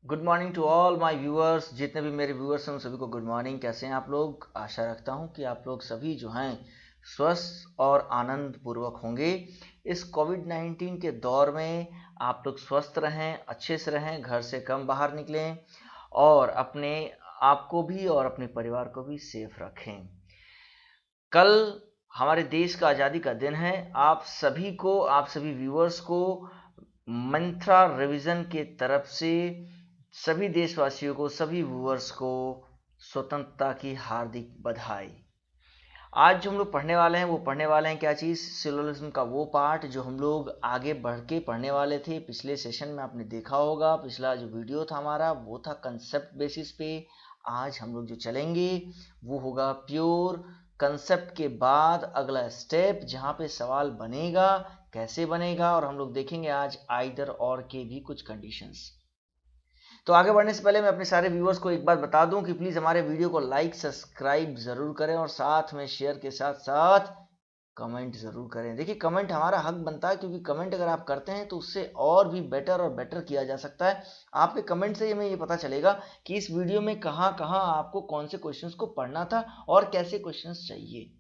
Good morning to all my viewers. जितने भी मेरे व्यूअर्स हैं उन सभी को गुड मॉर्निंग। कैसे हैं आप लोग? आशा रखता हूं कि आप लोग सभी जो हैं स्वस्थ और आनंद पूर्वक होंगे। इस कोविड 19 के दौर में आप लोग स्वस्थ रहें, अच्छे से रहें, घर से कम बाहर निकलें और अपने आप को भी और अपने परिवार को भी सेफ रखें। कल हमारे देश का आज़ादी का दिन है। आप सभी को, आप सभी व्यूअर्स को मंत्रा रिवीजन के तरफ से सभी देशवासियों को, सभी व्यूअर्स को स्वतंत्रता की हार्दिक बधाई। आज जो हम लोग पढ़ने वाले हैं वो पढ़ने वाले हैं क्या चीज़? सिलोजिज्म का वो पार्ट जो हम लोग आगे बढ़ के पढ़ने वाले थे। पिछले सेशन में आपने देखा होगा, पिछला जो वीडियो था हमारा वो था कंसेप्ट बेसिस पे। आज हम लोग जो चलेंगे वो होगा प्योर कंसेप्ट के बाद अगला स्टेप, जहाँ पे सवाल बनेगा, कैसे बनेगा, और हम लोग देखेंगे आज आइदर और के भी कुछ कंडीशंस। तो आगे बढ़ने से पहले मैं अपने सारे व्यूअर्स को एक बात बता दूं कि प्लीज़ हमारे वीडियो को लाइक सब्सक्राइब ज़रूर करें और साथ में शेयर के साथ साथ कमेंट ज़रूर करें। देखिए, कमेंट हमारा हक बनता है, क्योंकि कमेंट अगर आप करते हैं तो उससे और भी बेटर और बेटर किया जा सकता है। आपके कमेंट से हमें ये पता चलेगा कि इस वीडियो में कहाँ कहाँ आपको कौन से क्वेश्चंस को पढ़ना था और कैसे क्वेश्चंस चाहिए।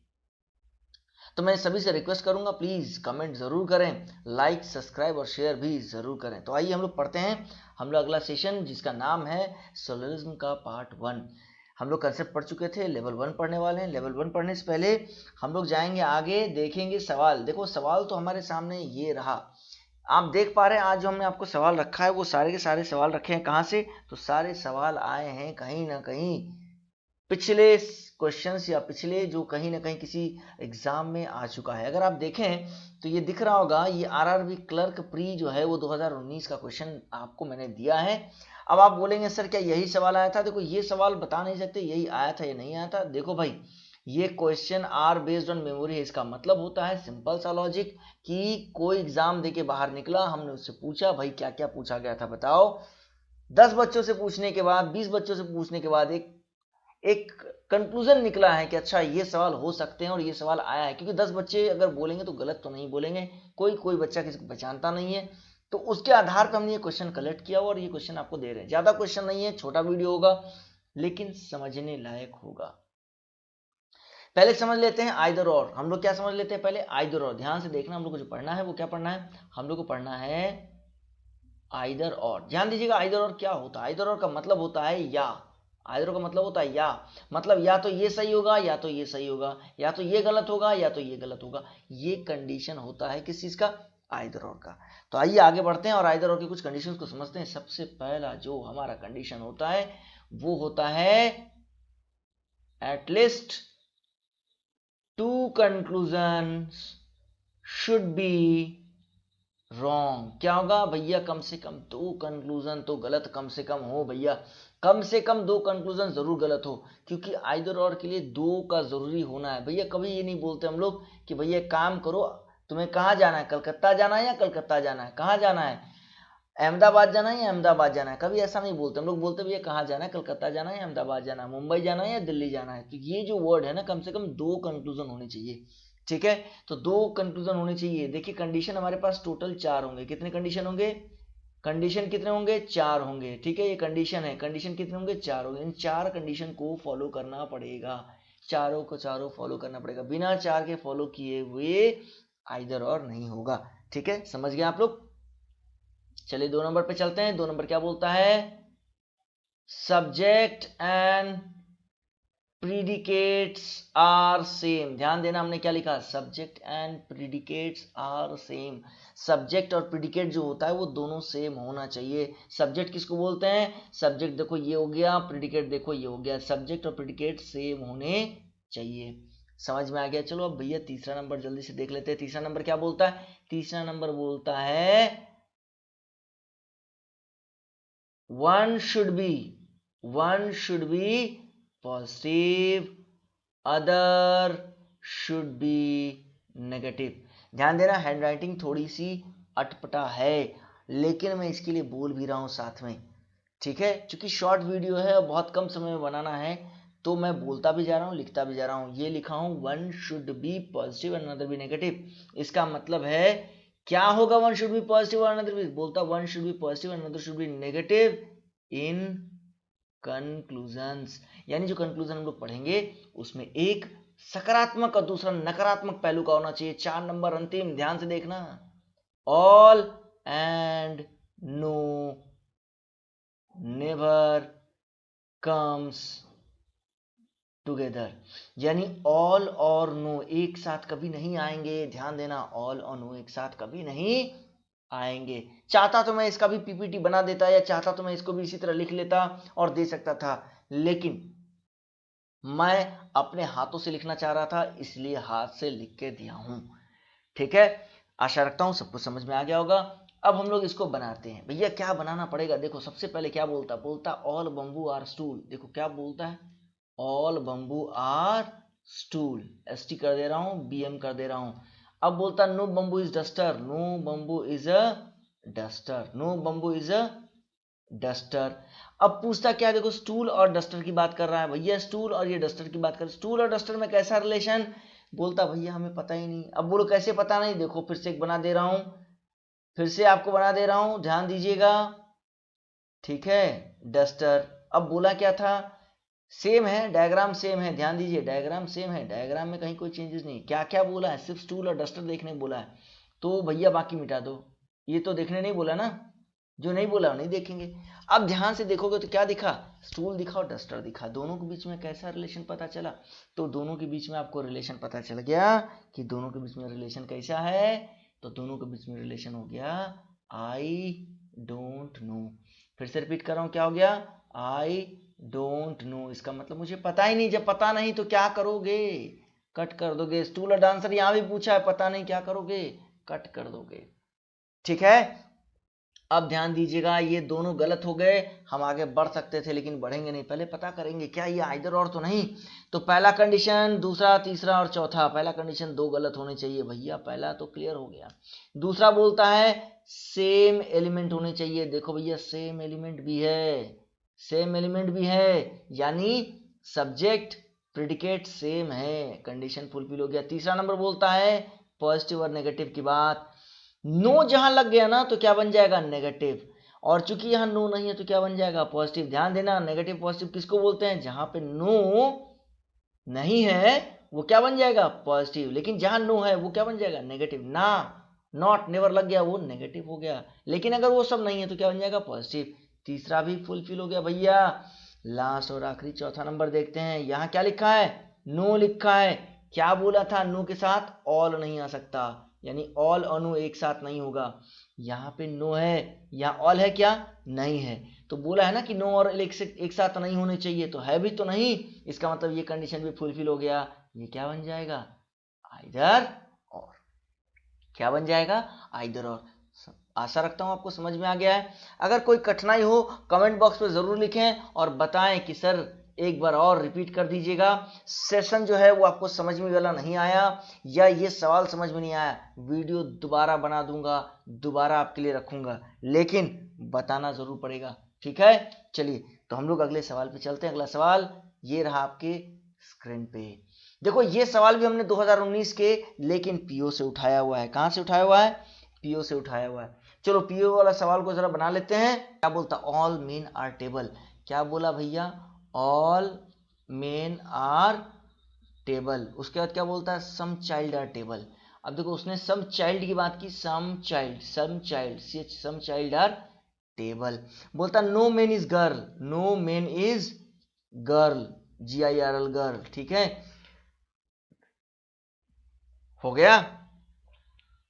तो मैं सभी से रिक्वेस्ट करूंगा, प्लीज़ कमेंट ज़रूर करें, लाइक सब्सक्राइब और शेयर भी ज़रूर करें। तो आइए हम लोग पढ़ते हैं हम लोग अगला सेशन, जिसका नाम है सोलरिज्म का पार्ट 1। हम लोग कंसेप्ट पढ़ चुके थे, लेवल 1 पढ़ने वाले हैं। लेवल 1 पढ़ने से पहले हम लोग जाएंगे आगे, देखेंगे सवाल। देखो, सवाल तो हमारे सामने ये रहा, आप देख पा रहे हैं। आज जो हमने आपको सवाल रखा है वो सारे के सारे सवाल रखे हैं कहाँ से? तो सारे सवाल आए हैं कहीं ना कहीं पिछले क्वेश्चंस या पिछले जो कहीं ना कहीं किसी एग्जाम में आ चुका है। अगर आप देखें तो ये दिख रहा होगा, ये आरआरबी क्लर्क प्री जो है वो 2019 का क्वेश्चन आपको मैंने दिया है। अब आप बोलेंगे सर क्या यही सवाल आया था? देखो, ये सवाल बता नहीं सकते यही आया था या नहीं आया था। देखो भाई, ये question are based on memory है। इसका मतलब होता है सिंपल सा लॉजिक कि कोई एग्जाम देके बाहर निकला, हमने उससे पूछा भाई क्या क्या पूछा गया था बताओ। 10 बच्चों से पूछने के बाद, 20 बच्चों से पूछने के बाद एक एक कंक्लूजन निकला है कि अच्छा ये सवाल हो सकते हैं और ये सवाल आया है। क्योंकि 10 बच्चे अगर बोलेंगे तो गलत तो नहीं बोलेंगे, कोई कोई बच्चा किसी को पहचानता नहीं है। तो उसके आधार पर हमने ये क्वेश्चन कलेक्ट किया और ये क्वेश्चन आपको दे रहे हैं। ज्यादा क्वेश्चन नहीं है, छोटा वीडियो होगा लेकिन समझने लायक होगा। पहले समझ लेते हैं आइदर और। हम लोग क्या समझ लेते हैं पहले? आइदर और। ध्यान से देखना, हम लोग को जो पढ़ना है वो क्या पढ़ना है? हम लोग को पढ़ना है आइदर और। ध्यान दीजिएगा, आइदर और क्या होता है? आइदर और का मतलब होता है या। आइदर का मतलब होता है या, मतलब या तो ये सही होगा या तो ये सही होगा, या तो ये गलत होगा या तो ये गलत होगा। ये कंडीशन होता है किस चीज का? आइदर और का। तो आइए आगे बढ़ते हैं और आइदर और की कुछ कंडीशंस को समझते हैं। सबसे पहला जो हमारा कंडीशन होता है वो होता है at least to conclusions should be wrong. क्या होगा भैया? कम से कम दो कंक्लूजन तो गलत कम से कम हो भैया। कम से कम दो कंक्लूजन जरूर गलत हो, क्योंकि आइदर और के लिए दो का जरूरी होना है भैया। कभी ये नहीं बोलते हम लोग कि भैया काम करो, तुम्हें कहाँ जाना है? कलकत्ता जाना है या कलकत्ता जाना है? कहाँ जाना है? अहमदाबाद जाना है या अहमदाबाद जाना है? कभी ऐसा नहीं बोलते हम लोग। बोलते भैया कहाँ जाना है? कलकत्ता जाना है या अहमदाबाद जाना है? मुंबई जाना है या दिल्ली जाना है? तो ये जो वर्ड है ना, कम से कम दो कंक्लूजन होने चाहिए। ठीक है, तो दो कंक्लूजन होने चाहिए। देखिए, कंडीशन हमारे पास टोटल 4 होंगे। कितने कंडीशन होंगे? कंडीशन कितने होंगे? 4 होंगे। ठीक है, ये कंडीशन है। कंडीशन कितने होंगे? 4 होंगे। इन 4 कंडीशन को फॉलो करना पड़ेगा, चारों को चारों फॉलो करना पड़ेगा। बिना 4 के फॉलो किए हुए आइदर और नहीं होगा। ठीक है, समझ गए आप लोग? चलिए 2 नंबर पे चलते हैं। 2 नंबर क्या बोलता है? Subject and predicates are same. ध्यान देना, हमने क्या लिखा? Subject and predicates are same. Subject और प्रीडिकेट जो होता है वो दोनों सेम होना चाहिए। सब्जेक्ट किसको बोलते हैं? सब्जेक्ट देखो ये हो गया, प्रीडिकेट देखो ये हो गया। सब्जेक्ट और प्रीडिकेट सेम होने चाहिए। समझ में आ गया? चलो अब भैया तीसरा नंबर जल्दी से देख लेते हैं। तीसरा नंबर क्या बोलता है? तीसरा नंबर बोलता है one should be positive, other should be negative। ध्यान देना, हैंड राइटिंग थोड़ी सी अटपटा है, लेकिन मैं इसके लिए बोल भी रहा हूं साथ में। ठीक है, क्योंकि शॉर्ट वीडियो है और बहुत कम समय में बनाना है, तो मैं बोलता भी जा रहा हूँ, लिखता भी जा रहा हूँ। ये लिखा हूँ one should be positive and another be negative. इसका मतलब है क्या होगा? वन शुड बी पॉजिटिव और अनदर बी, बोलता one should be positive and another should be negative. In conclusions, यानी जो कंक्लूजन हम लोग पढ़ेंगे उसमें एक सकारात्मक और दूसरा नकारात्मक पहलू का होना चाहिए। 4 नंबर अंतिम, ध्यान से देखना। All and no never comes together, यानी ऑल और नो एक साथ कभी नहीं आएंगे। ध्यान देना, ऑल और नो एक साथ कभी नहीं आएंगे। चाहता तो मैं इसका भी पीपीटी बना देता, या चाहता तो मैं इसको भी इसी तरह लिख लेता और दे सकता था, लेकिन मैं अपने हाथों से लिखना चाह रहा था, इसलिए हाथ से लिख के दिया हूं। ठीक है, आशा रखता हूं सबको समझ में आ गया होगा। अब हम लोग इसको बनाते हैं। भैया क्या बनाना पड़ेगा? देखो सबसे पहले क्या बोलता ऑल बम्बू आर स्टूल। देखो क्या बोलता है, all bamboo are stool, ST कर दे रहा हूं, बीएम कर दे रहा हूं। अब बोलता no bamboo is duster, no bamboo is a duster, no bamboo is a duster. अब पूछता क्या, देखो स्टूल और डस्टर की बात कर रहा है। भैया स्टूल और ये डस्टर की बात कर, स्टूल और डस्टर में कैसा रिलेशन? बोलता भैया हमें पता ही नहीं। अब बोलो कैसे पता नहीं? देखो फिर से एक बना दे रहा हूं, फिर से आपको बना दे रहा हूं, ध्यान दीजिएगा। ठीक है, डस्टर। अब बोला क्या था, सेम है, डायग्राम सेम है, ध्यान दीजिए, डायग्राम सेम है, डायग्राम में कहीं कोई चेंजेस नहीं। क्या क्या बोला है, सिर्फ स्टूल और डस्टर देखने बोला है, तो भैया बाकी मिटा दो। ये तो देखने नहीं बोला ना, जो नहीं बोला नहीं देखेंगे। अब ध्यान से देखोगे तो क्या दिखा, स्टूल दिखा और डस्टर दिखा। दोनों के बीच में कैसा रिलेशन पता चला? तो दोनों के बीच में आपको रिलेशन पता चल गया कि दोनों के बीच में रिलेशन कैसा है। तो दोनों के बीच में रिलेशन हो गया आई डोंट नो। फिर से रिपीट कर रहा हूं, क्या हो गया, आई डोंट नो। इसका मतलब मुझे पता ही नहीं। जब पता नहीं तो क्या करोगे, कट कर दोगे। स्टूल और डांसर यहां भी पूछा है, पता नहीं क्या करोगे, कट कर दोगे। ठीक है, अब ध्यान दीजिएगा, ये दोनों गलत हो गए। हम आगे बढ़ सकते थे लेकिन बढ़ेंगे नहीं, पहले पता करेंगे क्या ये आइदर और तो नहीं। तो पहला कंडीशन, दूसरा, तीसरा और चौथा। पहला कंडीशन 2 गलत होने चाहिए भैया, पहला तो क्लियर हो गया। दूसरा बोलता है सेम एलिमेंट होने चाहिए। देखो भैया सेम एलिमेंट भी है, सेम एलिमेंट भी है, यानी सब्जेक्ट प्रेडिकेट सेम है, कंडीशन फुलफिल हो गया। तीसरा नंबर बोलता है पॉजिटिव और नेगेटिव की बात। नो जहां लग गया ना तो क्या बन जाएगा, नेगेटिव। और चूंकि यहां नो नहीं है तो क्या बन जाएगा, पॉजिटिव। ध्यान देना, नेगेटिव पॉजिटिव किसको बोलते हैं, जहां पे नो नहीं है वो क्या बन जाएगा, पॉजिटिव। लेकिन जहां नो है वो क्या बन जाएगा, नेगेटिव। ना, नॉट, नेवर लग गया वो नेगेटिव हो गया। लेकिन अगर वो सब नहीं है तो क्या बन जाएगा, पॉजिटिव। तीसरा भी फुलफिल हो गया भैया। लास्ट और आखिरी चौथा नंबर देखते हैं। यहां क्या लिखा है, नो लिखा है। क्या बोला था, नो के साथ ऑल नहीं आ सकता, यानी ऑल और नो एक साथ नहीं होगा। यहाँ पे नो है, यहाँ ऑल है क्या, नहीं है। तो बोला है ना कि नो और एक साथ नहीं होने चाहिए, तो है भी तो नहीं। इसका मतलब ये कंडीशन भी फुलफिल हो गया। ये क्या बन जाएगा, आइदर और। क्या बन जाएगा, आइदर और। आशा रखता हूं आपको समझ में आ गया है। अगर कोई कठिनाई हो कमेंट बॉक्स में जरूर लिखें और बताएं कि सर एक बार और रिपीट कर दीजिएगा। सेशन जो है वो आपको समझ में वाला नहीं आया, या ये सवाल समझ में नहीं आया, वीडियो दोबारा बना दूंगा, दोबारा आपके लिए रखूंगा, लेकिन बताना जरूर पड़ेगा। ठीक है, चलिए तो हम लोग अगले सवाल पे चलते हैं। अगला सवाल ये रहा आपके स्क्रीन पे। देखो ये सवाल भी हमने 2019 के लेकिन पीओ से उठाया हुआ है। कहां से उठाया हुआ है, पीओ से उठाया हुआ है। चलो पीओ वाला सवाल को जरा बना लेते हैं। क्या बोलता, ऑल मेन आर टेबल। क्या बोला भैया, ऑल मेन आर टेबल। उसके बाद क्या बोलता है, सम चाइल्ड आर टेबल। अब देखो उसने सम चाइल्ड की बात की, some child, some child are table. बोलता no men is girl, no men is girl, GIRL girl. ठीक है, हो गया।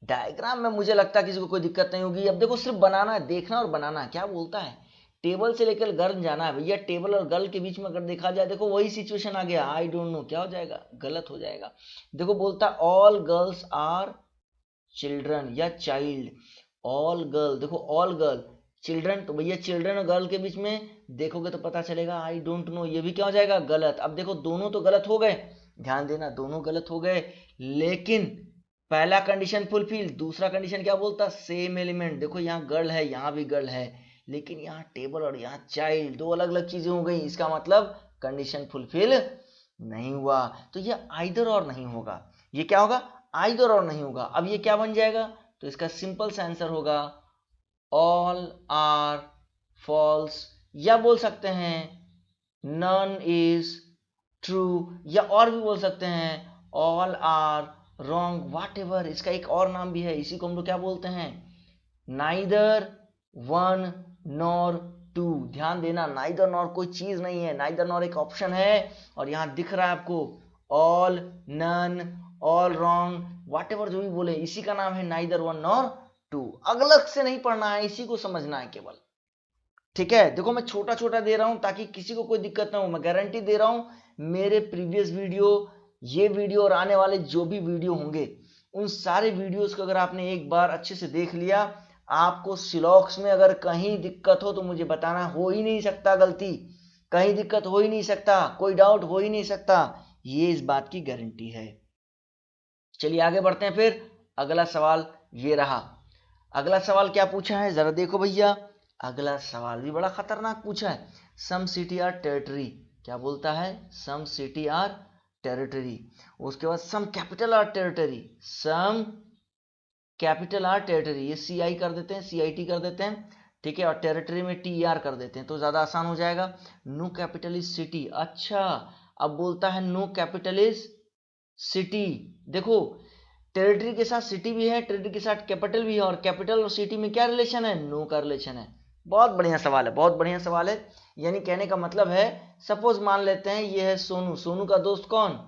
डायग्राम में मुझे लगता है किसी को कोई दिक्कत नहीं होगी। अब देखो सिर्फ बनाना है, देखना और बनाना है। क्या बोलता है, टेबल से लेकर गर्ल जाना है। भैया टेबल और गर्ल के बीच में अगर देखा जाए, देखो वही सिचुएशन आ गया, आई डोंट नो, क्या हो जाएगा, गलत हो जाएगा। देखो बोलता है ऑल गर्ल्स आर चिल्ड्रन या चाइल्ड, ऑल गर्ल, देखो ऑल गर्ल चिल्ड्रन, तो भैया चिल्ड्रन और गर्ल के बीच में देखोगे तो पता चलेगा आई डोंट नो, ये भी क्या हो जाएगा, गलत। अब देखो दोनों तो गलत हो गए, ध्यान देना दोनों गलत हो गए, लेकिन पहला कंडीशन फुलफिल। दूसरा कंडीशन क्या बोलता, सेम एलिमेंट। देखो यहाँ गर्ल है, यहाँ भी गर्ल है, लेकिन यहाँ टेबल और यहाँ चाइल्ड, दो अलग अलग चीजें हो गई। इसका मतलब कंडीशन फुलफिल नहीं हुआ। तो ये आइदर और नहीं होगा, ये क्या होगा, आइदर और नहीं होगा। अब ये क्या बन जाएगा, तो इसका सिंपल सा आंसर होगा ऑल आर फॉल्स या बोल सकते हैं none is true, या और भी बोल सकते हैं all are wrong, whatever। इसका एक और नाम भी है, इसी को हम लोग क्या बोलते हैं, neither one nor two। ध्यान देना, neither nor कोई चीज नहीं है, neither nor एक ऑप्शन है, और यहां दिख रहा है आपको all, none, all wrong, whatever जो भी बोले, इसी का नाम है neither one nor two। अलग से नहीं पढ़ना है, इसी को समझना है केवल, ठीक है। देखो मैं छोटा छोटा दे रहा हूं ताकि किसी को कोई दिक्कत ना हो। मैं गारंटी दे रहा हूं, मेरे प्रीवियस वीडियो, ये वीडियो और आने वाले जो भी वीडियो होंगे, उन सारे वीडियोस को अगर आपने एक बार अच्छे से देख लिया, आपको सिलॉक्स में अगर कहीं दिक्कत हो तो मुझे बताना, हो ही नहीं सकता गलती, कहीं दिक्कत हो ही नहीं सकता, कोई डाउट हो ही नहीं सकता, ये इस बात की गारंटी है। चलिए आगे बढ़ते हैं। फिर अगला सवाल ये रहा। अगला सवाल क्या पूछा है, जरा देखो भैया। अगला सवाल भी बड़ा खतरनाक पूछा है। सम सिटी आर टेरिटरी, क्या बोलता है, सम सिटी आर टेरिटरी। उसके बाद some capital are territory, some capital are territory, ये सी आई कर देते हैं, सी आई टी कर देते हैं, ठीक है, और टेरिटरी में टी आर कर देते हैं तो ज्यादा आसान हो जाएगा। नो कैपिटल इज सिटी, अच्छा अब बोलता है नो कैपिटल इज सिटी। देखो टेरिटरी के साथ सिटी भी है, टेरिटरी के साथ कैपिटल भी है, और कैपिटल और सिटी में क्या रिलेशन है, नो का रिलेशन है। बहुत बढ़िया सवाल है, बहुत बढ़िया सवाल है। यानी कहने का मतलब है, सपोज मान लेते हैं ये है सोनू, सोनू का दोस्त कौन,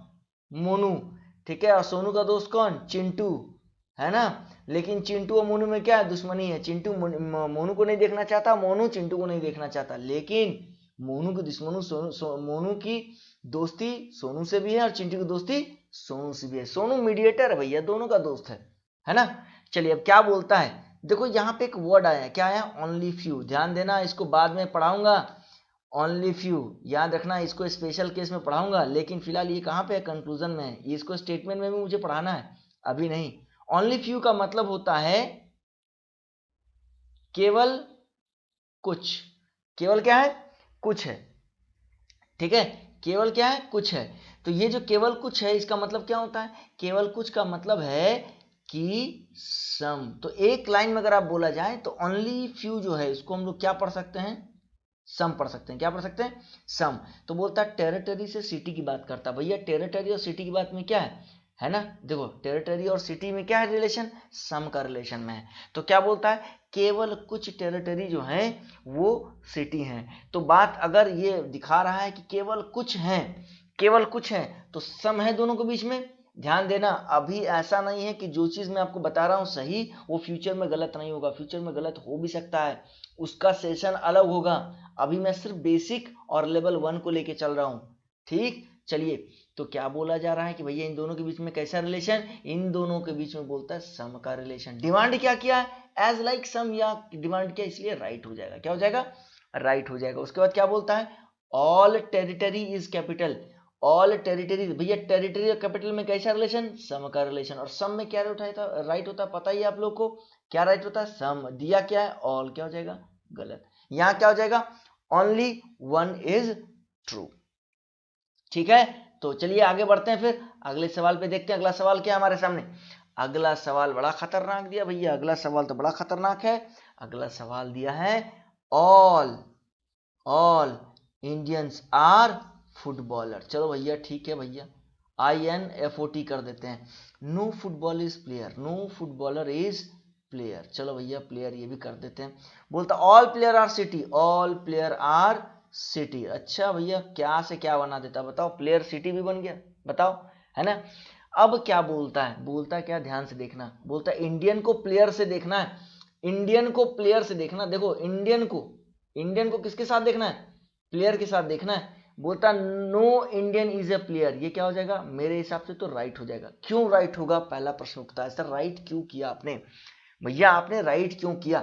मोनू, ठीक है, और सोनू का दोस्त कौन, चिंटू, है ना। लेकिन चिंटू और मोनू में क्या है, दुश्मनी है। चिंटू मोनू को नहीं देखना चाहता, मोनू चिंटू को नहीं देखना चाहता, लेकिन मोनू की दुश्मनी मोनू की दोस्ती सोनू से भी है, और चिंटू की दोस्ती सोनू से भी है। सोनू मीडिएटर है भैया, दोनों का दोस्त है ना। चलिए अब क्या बोलता है, देखो यहाँ पे एक वर्ड आया है, क्या आया, ओनली फ्यू। ध्यान देना, इसको बाद में पढ़ाऊंगा, ओनली फ्यू याद रखना, इसको स्पेशल केस में पढ़ाऊंगा, लेकिन फिलहाल ये कहाँ पे है, कंक्लूजन में है। इसको स्टेटमेंट में भी मुझे पढ़ाना है, अभी नहीं। ओनली फ्यू का मतलब होता है केवल कुछ, केवल क्या है, कुछ है, ठीक है, केवल क्या है, कुछ है। तो ये जो केवल कुछ है, इसका मतलब क्या होता है, केवल कुछ का मतलब है कि सम। तो एक लाइन में अगर आप बोला जाए तो ओनली फ्यू जो है, इसको हम लोग क्या पढ़ सकते हैं, सम पढ़ सकते हैं। क्या पढ़ सकते हैं, सम। तो बोलता है टेरिटरी से सिटी की बात करता है। भैया टेरिटरी और सिटी की बात में क्या है ना, देखो टेरिटरी और सिटी में क्या है रिलेशन, सम का रिलेशन में है। तो क्या बोलता है, केवल कुछ टेरिटरी जो है वो सिटी हैं। तो बात अगर ये दिखा रहा है कि केवल कुछ हैं, केवल कुछ है, तो सम है दोनों के बीच में। ध्यान देना, अभी ऐसा नहीं है कि जो चीज मैं आपको बता रहा हूं सही, वो फ्यूचर में गलत नहीं होगा। फ्यूचर में गलत हो भी सकता है, उसका सेशन अलग होगा। अभी मैं सिर्फ बेसिक और लेवल 1 को लेके चल रहा हूं, ठीक। चलिए, तो क्या बोला जा रहा है कि भैया इन दोनों के बीच में कैसा रिलेशन, इन दोनों के बीच में बोलता है सम का रिलेशन। डिमांड क्या किया है, एज लाइक सम, या डिमांड किया, इसलिए राइट हो जाएगा। क्या हो जाएगा, राइट हो जाएगा। उसके बाद क्या बोलता है, all territory is capital. All territory, भैया टेरिटरी और कैपिटल में कैसा रिलेशन, सम का रिलेशन। और सम में क्या राइट होता है, पता ही है आप लोग को, क्या राइट होता है, सम। दिया क्या है, ऑल, क्या हो जाएगा, गलत। यहां क्या हो जाएगा, ओनली वन इज ट्रू, ठीक है। तो चलिए आगे बढ़ते हैं, फिर अगले सवाल पे देखते हैं। अगला सवाल क्या है हमारे सामने, अगला सवाल बड़ा खतरनाक दिया भैया, अगला सवाल तो बड़ा खतरनाक है। अगला सवाल दिया है, ऑल इंडियंस आर फुटबॉलर। चलो भैया ठीक है भैया, INFOT कर देते हैं। No football is player, no footballer is player. चलो भैया प्लेयर ये भी कर देते हैं। बोलता all player are city, all player are city. अच्छा भैया क्या से क्या बना देता, बताओ, प्लेयर सिटी भी बन गया, बताओ, है ना। अब क्या बोलता है, बोलता क्या, ध्यान से देखना, बोलता है इंडियन को प्लेयर से देखना है, इंडियन को प्लेयर से देखना। देखो इंडियन को किसके साथ देखना है, प्लेयर के साथ देखना है। बोलता no Indian is a player, ये क्या हो जाएगा, मेरे हिसाब से तो राइट हो जाएगा। क्यों राइट होगा, पहला प्रश्न उठता है, सर राइट क्यों किया आपने, भैया आपने राइट क्यों किया।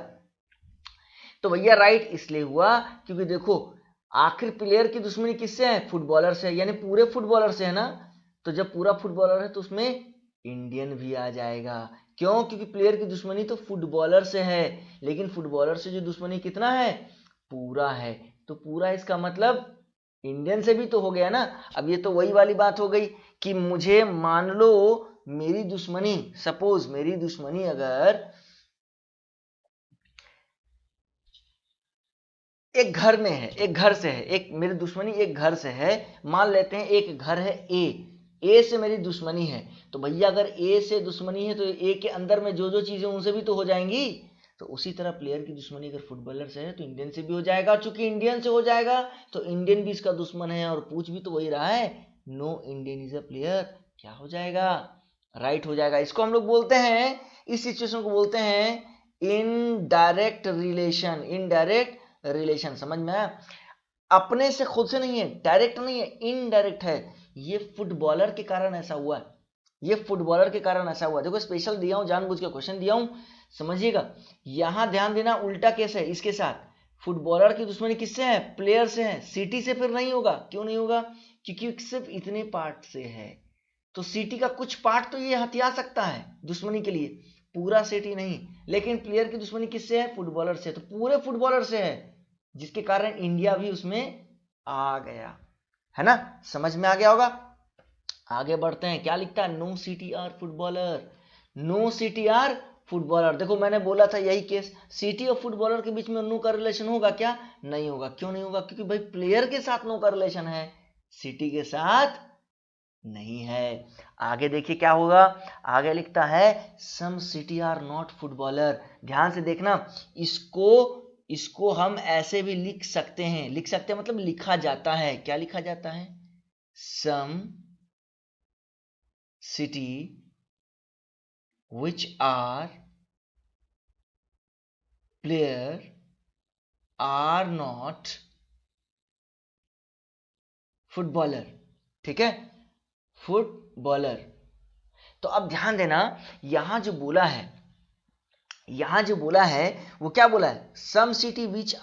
तो भैया राइट इसलिए हुआ क्योंकि देखो आखिर प्लेयर की दुश्मनी किससे है, फुटबॉलर से, यानी पूरे फुटबॉलर से है ना। तो जब पूरा फुटबॉलर है तो उसमें इंडियन भी आ जाएगा। क्यों, क्योंकि प्लेयर की दुश्मनी तो फुटबॉलर से है, लेकिन फुटबॉलर से जो दुश्मनी कितना है, पूरा है। तो पूरा इसका मतलब इंडियन से भी तो हो गया ना। अब ये तो वही वाली बात हो गई कि मुझे मान लो मेरी दुश्मनी, सपोज मेरी दुश्मनी, अगर एक घर में है, एक घर से है, एक मेरी दुश्मनी एक घर से है। मान लेते हैं एक घर है ए से मेरी दुश्मनी है, तो भैया अगर ए से दुश्मनी है तो ए के अंदर में जो जो चीजें उनसे भी तो हो जाएंगी। तो उसी तरह प्लेयर की दुश्मनी अगर फुटबॉलर से है तो इंडियन से भी हो जाएगा। चूंकि इंडियन से हो जाएगा तो इंडियन भी इसका दुश्मन है, और पूछ भी तो वही रहा है, no Indian is a player, क्या हो जाएगा, राइट हो जाएगा। इसको हम लोग बोलते हैं, इस सिचुएशन को बोलते हैं इनडायरेक्ट रिलेशन। इनडायरेक्ट रिलेशन समझ में आया? अपने से खुद से नहीं है, डायरेक्ट नहीं है, इनडायरेक्ट है। ये फुटबॉलर के कारण ऐसा हुआ है, ये फुटबॉलर के कारण ऐसा हुआ। देखो स्पेशल दिया हूं, जानबूझ के क्वेश्चन दिया हूं, समझिएगा। यहां ध्यान देना, उल्टा केस है इसके साथ। फुटबॉलर की दुश्मनी किससे है? प्लेयर से है। सिटी से फिर नहीं होगा, क्यों नहीं होगा? क्योंकि सिर्फ इतने पार्ट से है, तो सिटी का कुछ पार्ट तो ये हथिया सकता है दुश्मनी के लिए, पूरा सिटी नहीं। लेकिन प्लेयर की दुश्मनी किससे है? फुटबॉलर से, तो पूरे फुटबॉलर से है, जिसके कारण इंडिया भी उसमें आ गया, है ना? समझ में आ गया होगा। आगे बढ़ते हैं, क्या लिखता है? No city are footballer, no city are footballer. देखो मैंने बोला था यही केस, सिटी और फुटबॉलर के बीच में नो का रिलेशन होगा क्या? नहीं होगा। क्यों नहीं होगा? क्योंकि भाई प्लेयर के साथ नो का रिलेशन है, सिटी के साथ नहीं है। आगे देखिए क्या होगा, आगे लिखता है some city are not footballer. ध्यान से देखना, इसको हम ऐसे भी लिख सकते हैं, लिख सकते हैं मतलब लिखा जाता है। क्या लिखा जाता है? Some city which are player are not footballer. ठीक है, फुटबॉलर। तो अब ध्यान देना, यहां जो बोला है, यहां जो बोला है वो क्या बोला है? Some city which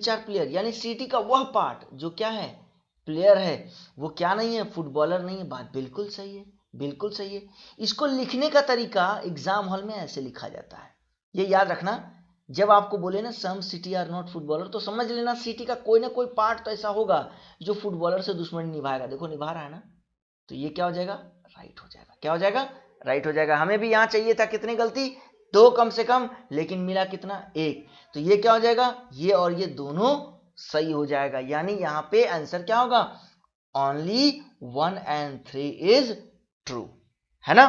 are player, यानी सिटी का वह पार्ट जो क्या है? प्लेयर है, वो क्या नहीं है? फुटबॉलर नहीं है। बात बिल्कुल सही है, बिल्कुल सही है। इसको लिखने का तरीका एग्जाम हॉल में ऐसे लिखा जाता है, ये याद रखना। जब आपको बोले ना some city are not footballer, तो समझ लेना सिटी का कोई ना कोई पार्ट तो ऐसा होगा जो फुटबॉलर से दुश्मनी निभाएगा। देखो निभा रहा है ना, तो ये क्या हो जाएगा? राइट हो जाएगा। क्या हो जाएगा? राइट हो जाएगा। हमें भी यहां चाहिए था कितनी गलती? 2 कम से कम, लेकिन मिला कितना? 1। तो ये क्या हो जाएगा? ये और ये दोनों सही हो जाएगा। यानी यहां पे आंसर क्या होगा? ओनली 1 and 3 इज ट्रू, है ना?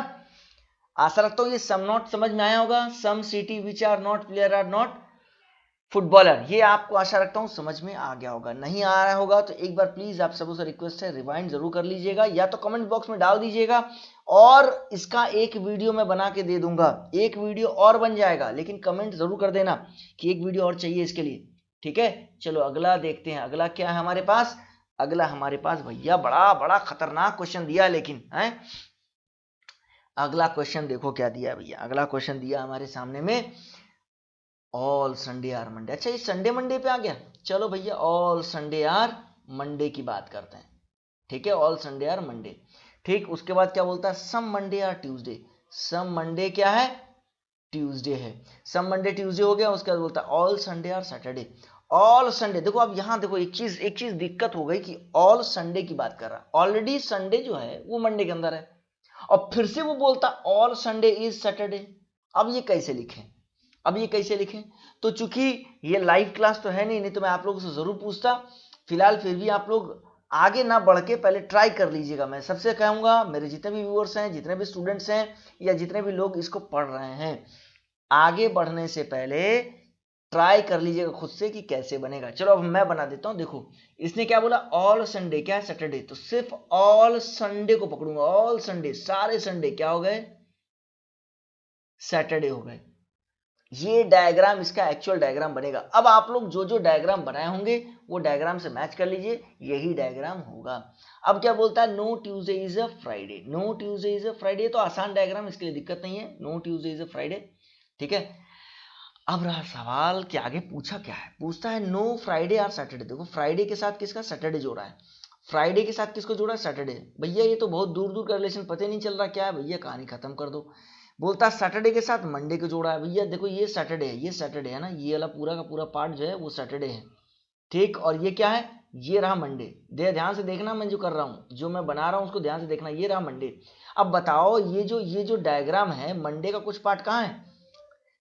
आशा रखता हूं ये सम नॉट समझ में आया होगा। Some city which are not player are not footballer, ये आपको आशा रखता हूं समझ में आ गया होगा। नहीं आ रहा होगा तो एक बार प्लीज आप सबसे रिक्वेस्ट है, रिवाइंड जरूर कर लीजिएगा, या तो कमेंट बॉक्स में डाल दीजिएगा, और इसका एक वीडियो मैं बना के दे दूंगा। एक वीडियो और बन जाएगा, लेकिन कमेंट जरूर कर देना कि एक वीडियो और चाहिए इसके लिए। ठीक है, चलो अगला देखते हैं। अगला क्या है हमारे पास? अगला हमारे पास भैया बड़ा बड़ा खतरनाक क्वेश्चन दिया, लेकिन है अगला क्वेश्चन देखो क्या दिया है भैया। अगला क्वेश्चन दिया हमारे सामने में, ऑल संडे आर मंडे। अच्छा ये संडे मंडे पे आ गया। चलो भैया ऑल संडे आर मंडे की बात करते हैं। ठीक है, ऑल संडे आर मंडे। ठीक, उसके बाद क्या बोलता है? Some Monday are Tuesday. Some Monday क्या है? ट्यूसडे है। सम मंडे ट्यूसडे हो गया। उसके बाद बोलता है all Sunday are Saturday. All Sunday, देखो अब यहां देखो एक चीज दिक्कत हो गई कि ऑल संडे की बात कर रहा है। ऑलरेडी संडे जो है वो मंडे के अंदर है, और फिर से वो बोलता ऑल संडे इज सैटरडे। अब ये कैसे लिखें? अब ये कैसे लिखें? तो चूंकि ये लाइव क्लास तो है नहीं तो मैं आप लोगों से जरूर पूछता। फिलहाल फिर भी आप लोग आगे ना बढ़ के पहले ट्राई कर लीजिएगा। मैं सबसे कहूंगा, मेरे जितने भी व्यूअर्स हैं, जितने भी स्टूडेंट्स हैं, या जितने भी लोग इसको पढ़ रहे हैं, आगे बढ़ने से पहले ट्राई कर लीजिएगा खुद से कि कैसे बनेगा। चलो अब मैं बना देता हूं। देखो इसने क्या बोला? ऑल संडे क्या है? सैटरडे। तो सिर्फ ऑल संडे को पकड़ूंगा। ऑल संडे, सारे संडे क्या हो गए? सैटरडे हो गए। ये डायग्राम इसका एक्चुअल डायग्राम बनेगा। अब आप लोग जो जो डायग्राम बनाए होंगे वो डायग्राम से मैच कर लीजिए, यही डायग्राम होगा। अब क्या बोलता है? No Tuesday is a Friday. No Tuesday is a Friday, तो आसान डायग्राम, इसके लिए दिक्कत नहीं है। No Tuesday is a Friday. ठीक है, अब रहा सवाल कि आगे पूछा क्या है। पूछता है नो फ्राइडे आर सैटरडे। देखो फ्राइडे के साथ किसका? सैटरडे जोड़ा है। फ्राइडे के साथ किसको जोड़ा है? सैटरडे। भैया ये तो बहुत दूर दूर का रिलेशन, पता नहीं चल रहा क्या है। भैया कहानी खत्म कर दो। बोलता है सैटरडे के साथ मंडे को जोड़ा है। भैया देखो ये सैटरडे है, ये सैटरडे है ना, ये वाला पूरा का पूरा पार्ट जो है वो सैटरडे है। ठीक, और ये क्या है? ये रहा मंडे। ध्यान से देखना, मैं जो कर रहा हूं, जो मैं बना रहा हूं उसको ध्यान से देखना। ये रहा मंडे। अब बताओ ये जो डायग्राम है, मंडे का कुछ पार्ट कहाँ है?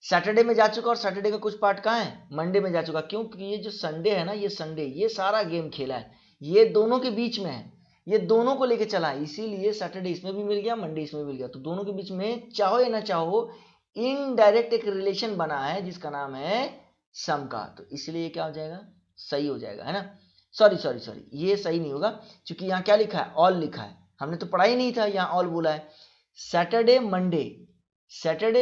सैटरडे में जा चुका और सैटरडे का कुछ पार्ट कहाँ है, मंडे में जा चुका, क्योंकि ये जो संडे है ना, ये संडे ये सारा गेम खेला है, ये दोनों के बीच में है, ये दोनों को लेके चला है, इसीलिए सैटरडे इसमें भी मिल गया, मंडे इसमें भी मिल गया, तो दोनों के बीच में चाहो या ना चाहो इनडायरेक्ट एक रिलेशन बना है जिसका नाम है सम का, तो इसलिए क्या हो जाएगा, सही हो जाएगा, है ना। सॉरी ये सही नहीं होगा, क्योंकि यहाँ क्या लिखा है, ऑल लिखा है, हमने तो पढ़ा ही नहीं था, यहाँ ऑल बोला है। सैटरडे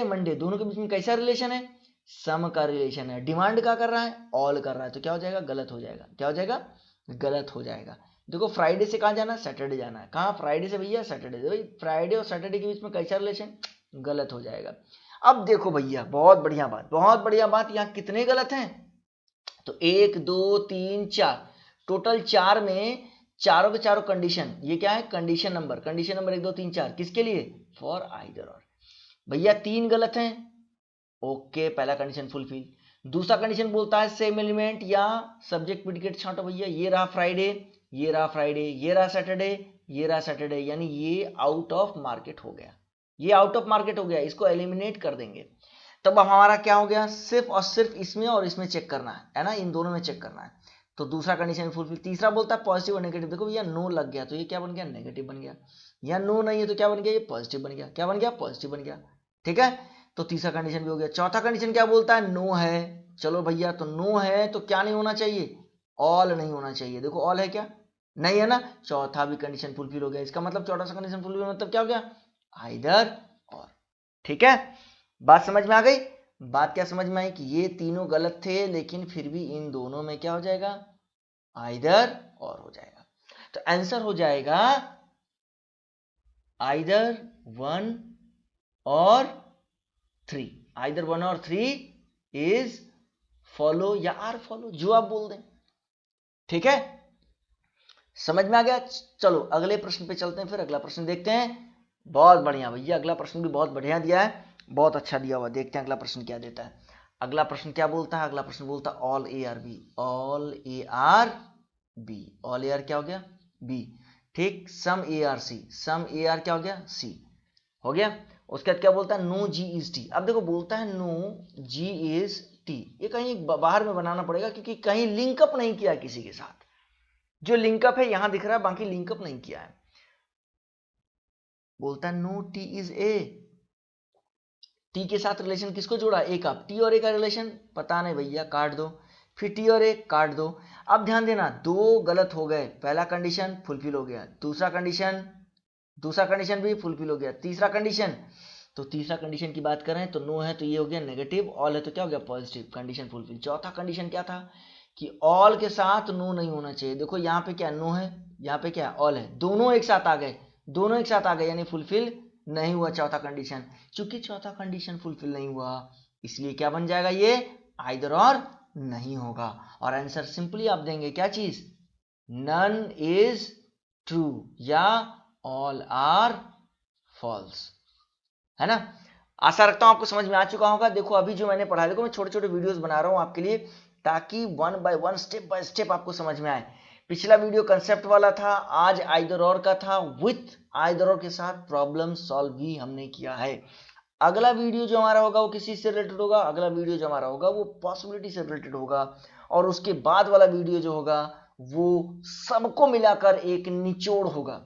मंडे दोनों के बीच में कैसा रिलेशन है, सम का रिलेशन है, डिमांड क्या कर रहा है, ऑल कर रहा है, तो क्या हो जाएगा, गलत हो जाएगा, क्या हो जाएगा, गलत हो जाएगा। देखो फ्राइडे से कहाँ जाना है, सैटरडे जाना है, कहाँ फ्राइडे से भैया, सैटरडे से, भाई फ्राइडे और सैटरडे के बीच में कैसा रिलेशन, गलत हो जाएगा। अब देखो भैया बहुत बढ़िया बात, यहाँ कितने गलत हैं, तो 1 2 3 4, टोटल 4 में चारों के चारों कंडीशन, ये क्या है, कंडीशन नंबर 1 2 3 4, किसके लिए, फॉर आइदर और। भैया 3 गलत हैं, ओके, पहला कंडीशन फुलफिल। दूसरा कंडीशन बोलता है सेम एलिमेंट या सब्जेक्ट प्रेडिकेट छांटो भैया, ये रहा फ्राइडे, ये रहा सैटरडे, यानी ये आउट ऑफ मार्केट हो गया, इसको एलिमिनेट कर देंगे। तब हमारा क्या हो गया, सिर्फ और सिर्फ इसमें और इसमें चेक करना है ना, इन दोनों में चेक करना है, तो दूसरा कंडीशन फुलफिल। तीसरा बोलता है पॉजिटिव और नेगेटिव, देखो भैया नो लग गया तो ये क्या बन गया, नेगेटिव बन गया, या नो नहीं है तो क्या बन गया, ये पॉजिटिव बन गया, क्या बन गया, पॉजिटिव बन गया, ठीक है, तो तीसरा कंडीशन भी हो गया। चौथा कंडीशन क्या बोलता है, नो है, चलो भैया तो नो है तो क्या नहीं होना चाहिए, ऑल नहीं होना चाहिए, देखो ऑल है क्या, नहीं है ना, चौथा भी कंडीशन फुलफिल हो गया, इसका मतलब चौथा सा कंडीशन फुलफिल मतलब क्या हो गया, आइदर और, ठीक है, बात समझ में आ गई। बात क्या समझ में आई कि ये तीनों गलत थे, लेकिन फिर भी इन दोनों में क्या हो जाएगा, आइदर और हो जाएगा, तो आंसर हो जाएगा आइदर 1 और 3, आइदर 1 और 3 इज फॉलो या आर फॉलो, जो आप बोल दें, ठीक है, समझ में आ गया। चलो अगले प्रश्न पे चलते हैं, फिर अगला प्रश्न देखते हैं। बहुत बढ़िया भैया, अगला प्रश्न भी बहुत बढ़िया दिया है, बहुत अच्छा दिया हुआ, देखते हैं अगला प्रश्न क्या देता है। अगला प्रश्न क्या बोलता है, अगला प्रश्न बोलता है all A are B, all A are क्या हो गया, बी, ठीक, सम A R C, some A are क्या हो गया, सी हो गया। उसके बाद क्या बोलता है, नो जी इज टी, अब देखो बोलता है नो जी इज टी, ये कहीं बाहर में बनाना पड़ेगा, क्योंकि कहीं लिंकअप नहीं किया किसी के साथ, जो लिंकअप है यहां दिख रहा है, बाकी लिंकअप नहीं किया है। बोलता है no T is A, T के साथ रिलेशन किसको जोड़ा, ए का, टी और ए का रिलेशन पता नहीं भैया, काट दो, फिर टी और ए काट दो। अब ध्यान देना, 2 गलत हो गए, पहला कंडीशन फुलफिल हो गया, दूसरा कंडीशन भी फुलफिल हो गया, तीसरा कंडीशन, तो तीसरा कंडीशन की बात करें तो नो है तो ये हो गया नेगेटिव, ऑल है तो क्या हो गया, पॉजिटिव, कंडीशन फुलफिल। चौथा कंडीशन क्या था कि ऑल के साथ नो नहीं होना चाहिए, देखो यहाँ पे क्या नो है, यहाँ पे क्या ऑल है, दोनों एक साथ आ गए, यानी फुलफिल नहीं हुआ चौथा कंडीशन। चूंकि चौथा कंडीशन फुलफिल नहीं हुआ, इसलिए क्या बन जाएगा, ये आइदर और नहीं होगा, और आंसर सिंपली आप देंगे क्या चीज, नन इज ट्रू या ऑल आर फॉल्स, है ना। आशा रखता हूं आपको समझ में आ चुका होगा। देखो अभी जो मैंने पढ़ा, देखो मैं छोटे छोटे वीडियोस बना रहा हूं आपके लिए, ताकि 1 बाय 1 स्टेप बाय स्टेप आपको समझ में आए। पिछला वीडियो कंसेप्ट वाला था, आज आइदर और का था, विथ आइदर और के साथ प्रॉब्लम सॉल्व भी हमने किया है। अगला वीडियो जो हमारा होगा वो किसी से रिलेटेड होगा, अगला वीडियो जो हमारा होगा वो पॉसिबिलिटी से रिलेटेड होगा, और उसके बाद वाला वीडियो जो होगा वो सबको मिलाकर एक निचोड़ होगा।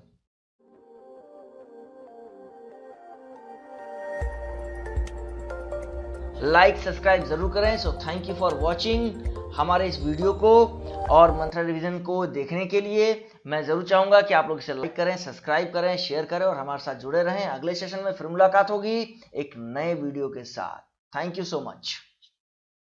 लाइक सब्सक्राइब जरूर करें। So thank you for watching हमारे इस वीडियो को, और मंत्रा रिवीजन को देखने के लिए मैं जरूर चाहूंगा कि आप लोग इसे लाइक करें, सब्सक्राइब करें, शेयर करें और हमारे साथ जुड़े रहें। अगले सेशन में फिर मुलाकात होगी एक नए वीडियो के साथ। Thank you so much.